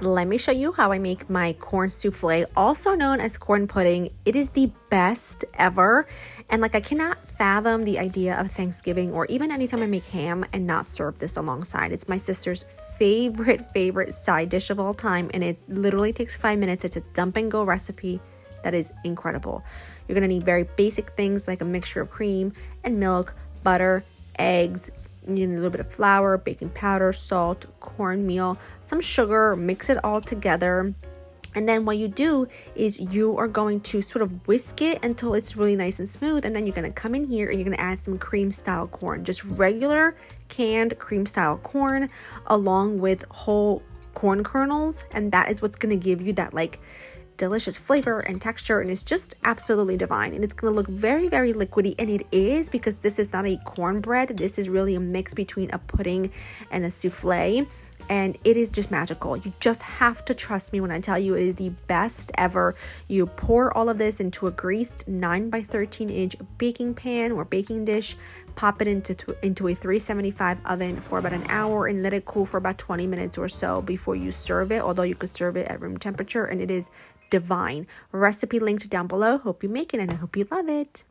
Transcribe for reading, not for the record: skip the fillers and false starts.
Let me show you how I make my corn souffle, also known as corn pudding. It is the best ever. And I cannot fathom the idea of Thanksgiving or even anytime I make ham and not serve this alongside. It's my sister's favorite side dish of all time. And it literally takes 5 minutes. It's a dump and go recipe that is incredible. You're going to need very basic things like a mixture of cream and milk, butter, eggs. You need a little bit of flour, baking powder, salt, cornmeal, some sugar, mix it all together. And then what you do is you are going to sort of whisk it until it's really nice and smooth. And then you're going to come in here and you're going to add some cream style corn, just regular canned cream style corn along with whole corn kernels. And that is what's going to give you that delicious flavor and texture, and it's just absolutely divine. And it's going to look very liquidy, and it is, because this is not a cornbread. This is really a mix between a pudding and a souffle, and it is just magical. You just have to trust me when I tell you it is the best ever. You pour all of this into a greased 9 by 13 inch baking pan or baking dish, pop it into a 375 oven for about an hour, and let it cool for about 20 minutes or so before you serve it, although you could serve it at room temperature, and it is divine. Recipe linked down below. Hope you make it, and I hope you love it.